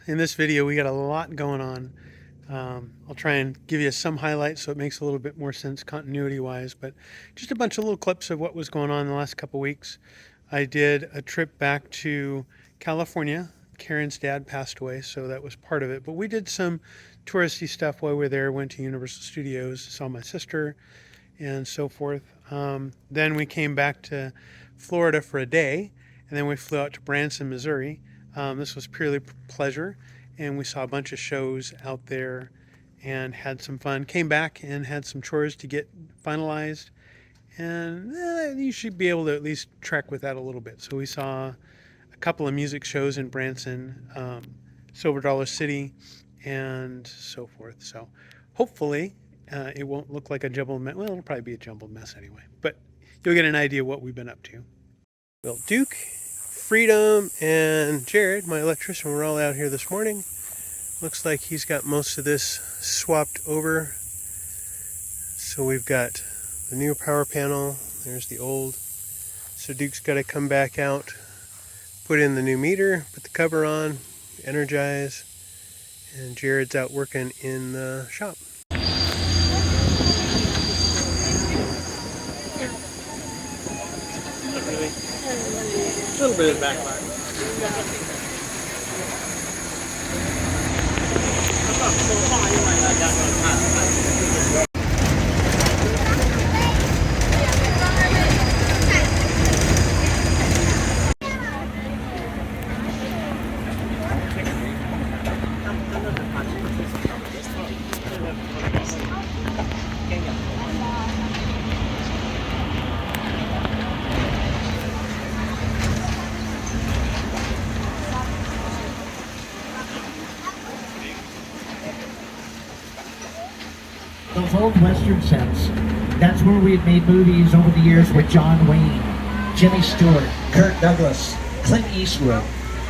in this video we got a lot going on. I'll try and give you some highlights so it makes a little bit more sense continuity wise, but just a bunch of little clips of what was going on in the last couple weeks. I did a trip back to California. Karen's dad passed away, so that was part of it, but we did some touristy stuff while we were there. Went to Universal Studios, saw my sister and so forth. Then we came back to Florida for a day, and then we flew out to Branson, Missouri. This was purely pleasure, and we saw a bunch of shows out there and had some fun. Came back and had some chores to get finalized, and you should be able to at least track with that a little bit. So we saw a couple of music shows in Branson, Silver Dollar City, and so forth. So hopefully it won't look like a jumbled mess. Well, it'll probably be a jumbled mess anyway, but you'll get an idea of what we've been up to. Well, Duke, Freedom, and Jared, my electrician, were all out here this morning. Looks like he's got most of this swapped over. So we've got the new power panel. There's the old. So Duke's got to come back out, put in the new meter, put the cover on, energize, and Jared's out working in the shop. A little bit of backlight. Those old Western sets, that's where we had made movies over the years with John Wayne, Jimmy Stewart, Kirk Douglas, Clint Eastwood.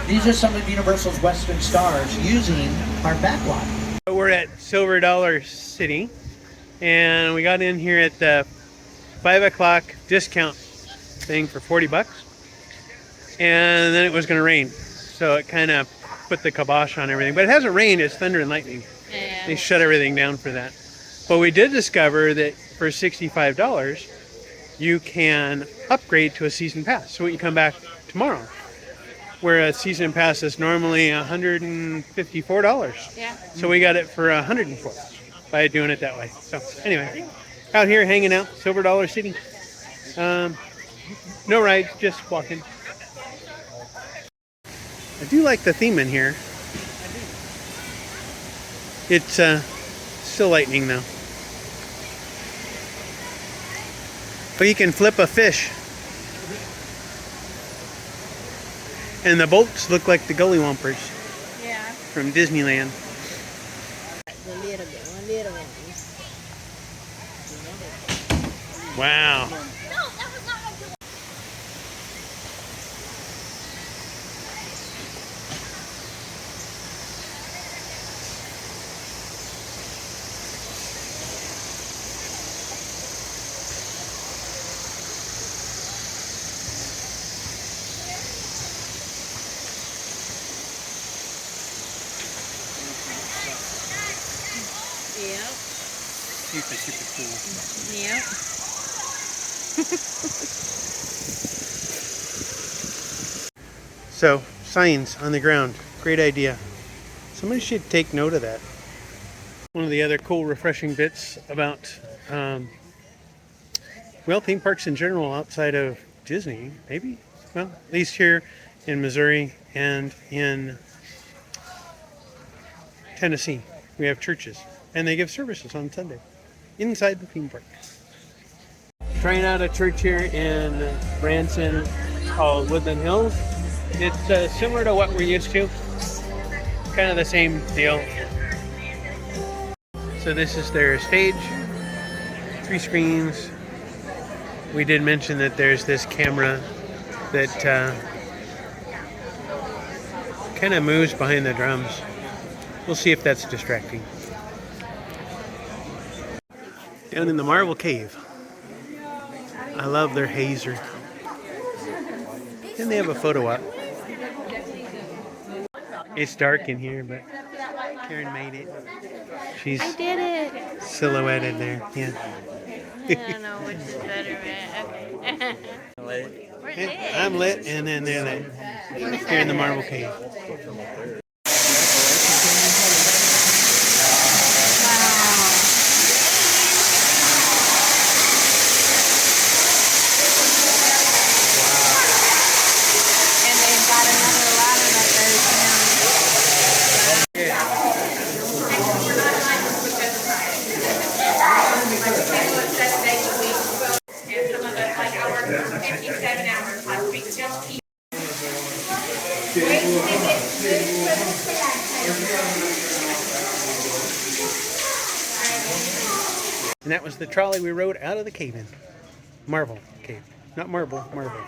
These are some of Universal's Western stars using our backlot. We're at Silver Dollar City, and we got in here at the 5 o'clock discount thing for $40, and then it was going to rain, so it kind of put the kibosh on everything. But it hasn't rained, it's thunder and lightning. Yeah. They shut everything down for that. But we did discover that for $65, you can upgrade to a season pass. So we can come back tomorrow, where a season pass is normally $154. Yeah. So we got it for $104 by doing it that way. So anyway, out here hanging out, Silver Dollar City. No rides, just walking. I do like the theme in here. It's still lightning though. But you can flip a fish. And the boats look like the Gully Wompers. Yeah. From Disneyland. The little one. Wow. Super cool. Yeah. So, signs on the ground. Great idea. Somebody should take note of that. One of the other cool, refreshing bits about, theme parks in general outside of Disney, maybe? Well, at least here in Missouri and in Tennessee, we have churches. And they give services on Sunday inside the theme park. Trying out a church here in Branson called Woodland Hills. It's similar to what we're used to. Kind of the same deal. So this is their stage. 3 screens. We did mention that there's this camera that kind of moves behind the drums. We'll see if that's distracting. Down in the Marble Cave. I love their hazer. And they have a photo op. It's dark in here, but Karen made it. She's I did it. silhouetted there. Yeah. I don't know which is better, man. Okay. We're lit. I'm lit, and then they're lit. Here in the marble cave. And they've got another ladder that goes down. And that was the trolley we rode out of the cave in. Marble cave. Not marble, marble.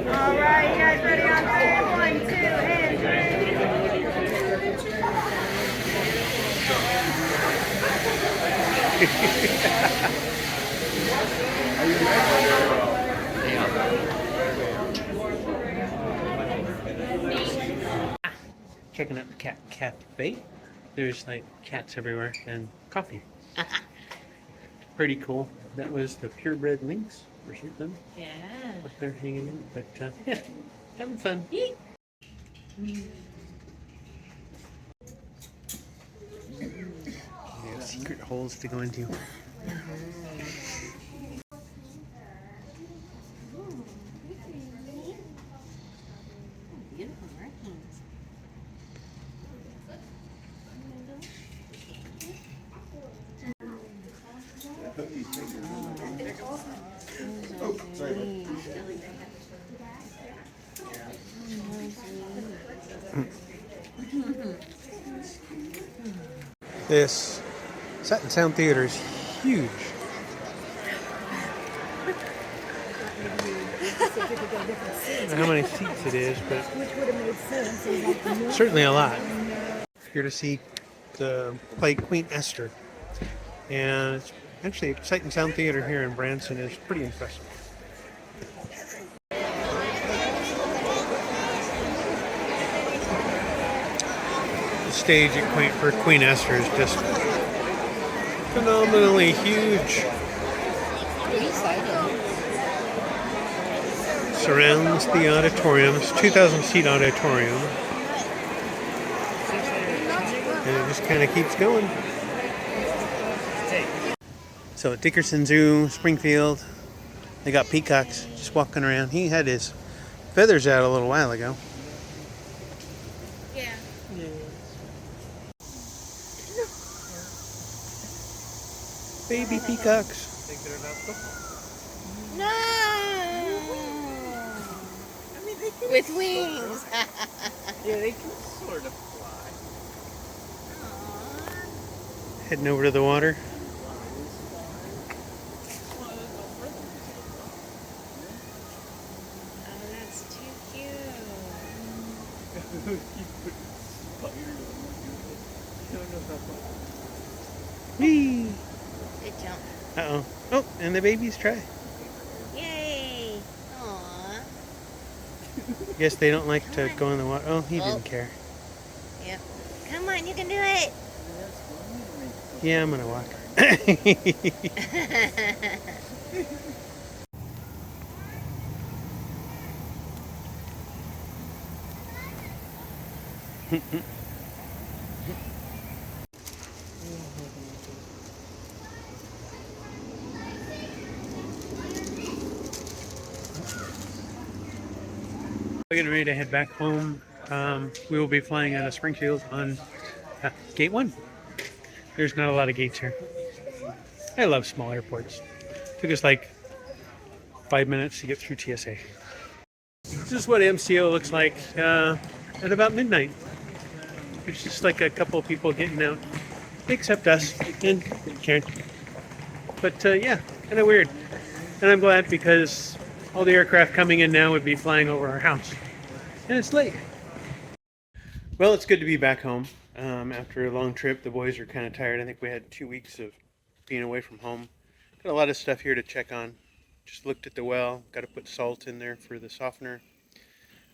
All right, you guys ready on three? 1, 2, and 3. Checking out the cat cafe. There's like cats everywhere and coffee. Pretty cool. That was the purebred lynx or something Yeah. up there hanging out. But yeah, having fun. Yeah, secret holes to go into. Beautiful markings. This Sight and Sound Theater is huge. I don't know how many seats it is, but certainly a lot. Here to see the play Queen Esther. And it's actually, Sight and Sound Theater here in Branson is pretty impressive. The stage for Queen Esther is just phenomenally huge. Surrounds the auditorium. It's a 2,000-seat auditorium. And it just kind of keeps going. So at Dickerson Zoo Springfield, they got peacocks just walking around. He had his feathers out a little while ago. Yeah. Baby peacocks. No. With wings. Yeah, they can sort of fly. Heading over to the water. Oh, that's too cute. Whee! Good jump. Uh-oh. Oh, and the babies try. Yay. Aww. Guess they don't like to go in the water. Oh, he didn't care. Yep. Come on, you can do it. Yeah, I'm gonna walk. We're getting ready to head back home. We will be flying out of Springfield on Gate 1. There's not a lot of gates here. I love small airports. Took us like 5 minutes to get through TSA. This is what MCO looks like at about midnight. It's just like a couple of people getting out, except us and Karen. But yeah, kind of weird. And I'm glad because all the aircraft coming in now would be flying over our house. And it's late. Well, it's good to be back home. After a long trip, the boys are kind of tired. I think we had 2 weeks of being away from home. Got a lot of stuff here to check on. Just looked at the well. Got to put salt in there for the softener.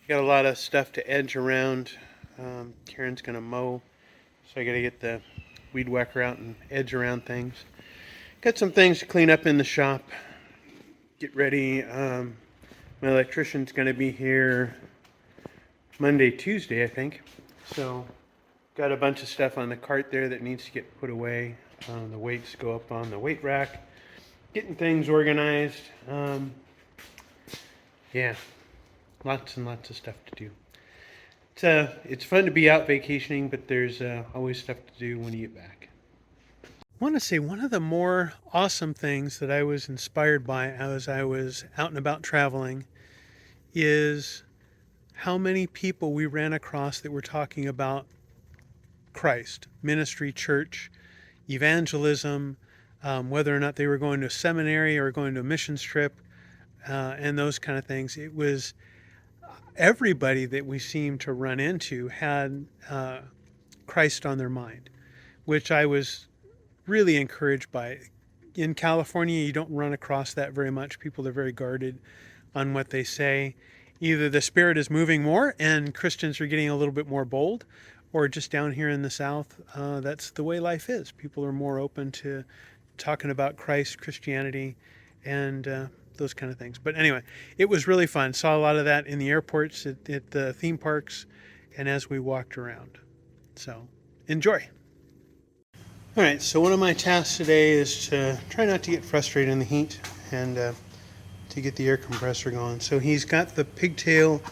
Got a lot of stuff to edge around. Karen's going to mow. So I got to get the weed whacker out and edge around things. Got some things to clean up in the shop. Get ready. My electrician's going to be here Monday, Tuesday, I think. So got a bunch of stuff on the cart there that needs to get put away. The weights go up on the weight rack. Getting things organized. Yeah, lots and lots of stuff to do. It's fun to be out vacationing, but there's always stuff to do when you get back. I want to say one of the more awesome things that I was inspired by as I was out and about traveling is how many people we ran across that were talking about Christ, ministry, church, evangelism, whether or not they were going to a seminary or going to a missions trip, and those kind of things. It was everybody that we seemed to run into had Christ on their mind, which I was really encouraged by. In California, you don't run across that very much. People are very guarded on what they say. Either the Spirit is moving more and Christians are getting a little bit more bold, or just down here in the South, that's the way life is. People are more open to talking about Christ, Christianity, and those kind of things. But anyway, it was really fun. Saw a lot of that in the airports, at the theme parks, and as we walked around. So enjoy. All right, so one of my tasks today is to try not to get frustrated in the heat and to get the air compressor going. So he's got the pigtail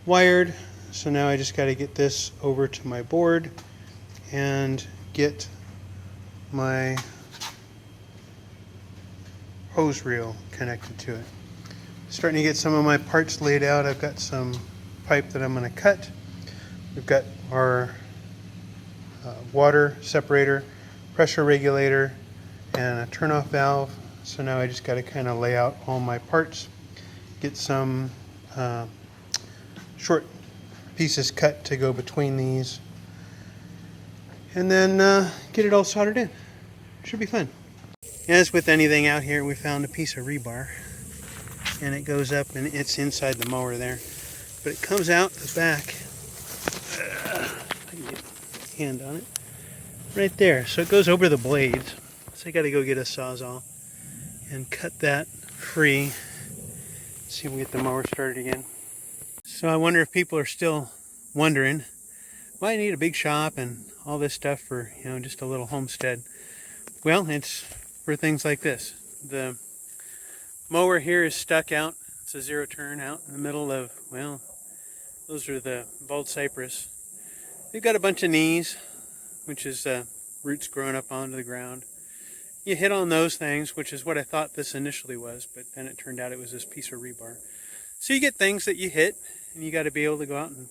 wired, so now I just got to get this over to my board and get my hose reel connected to it. Starting to get some of my parts laid out. I've got some pipe that I'm going to cut. We've got our water separator, pressure regulator, and a turnoff valve. So now I just got to kind of lay out all my parts, get some short pieces cut to go between these, and then get it all soldered in. Should be fun. As with anything out here, we found a piece of rebar, and it goes up and it's inside the mower there, but it comes out the back. I can get a hand on it right there, so it goes over the blades. So I got to go get a Sawzall and cut that free. See if we get the mower started again. So I wonder if people are still wondering why I need a big shop and all this stuff for, just a little homestead. Well, it's for things like this. The mower here is stuck out. It's a zero turn out in the middle of, well, those are the bald cypress. They've got a bunch of knees, which is roots growing up onto the ground. You hit on those things, which is what I thought this initially was, but then it turned out it was this piece of rebar. So you get things that you hit, and you got to be able to go out and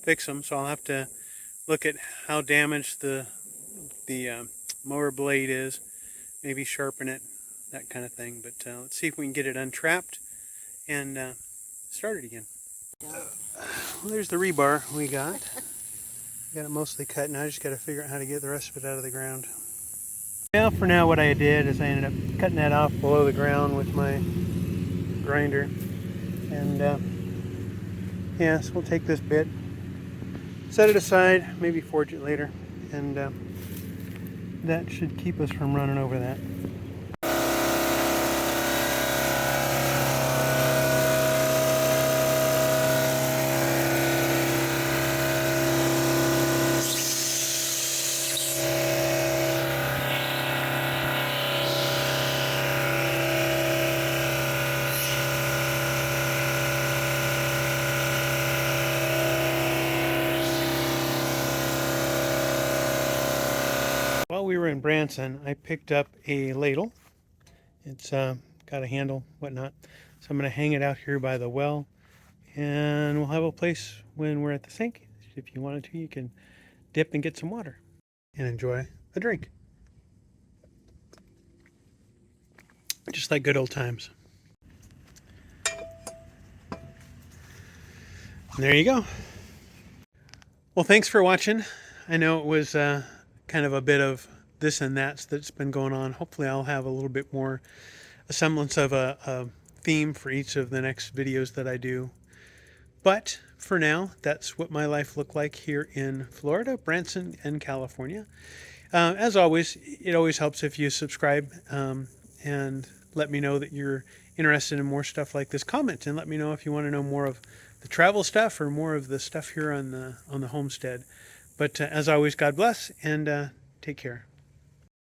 fix them. So I'll have to look at how damaged the mower blade is, maybe sharpen it, that kind of thing. But let's see if we can get it untrapped and start it again. Well, there's the rebar we got. Got it mostly cut. Now I just got to figure out how to get the rest of it out of the ground. Well, for now what I did is I ended up cutting that off below the ground with my grinder. And yeah, so we'll take this bit, set it aside, maybe forge it later, and that should keep us from running over that. While we were in Branson, I picked up a ladle. It's got a handle, whatnot. So I'm going to hang it out here by the well, and we'll have a place when we're at the sink. If you wanted to, you can dip and get some water and enjoy a drink. Just like good old times. There you go. Well, thanks for watching. I know it was kind of a bit of this and that's been going on. Hopefully I'll have a little bit more a semblance of a theme for each of the next videos that I do. But for now, that's what my life looked like here in Florida, Branson, and California. As always, it always helps if you subscribe and let me know that you're interested in more stuff like this. Comment and let me know if you want to know more of the travel stuff or more of the stuff here on the homestead. But as always, God bless and take care.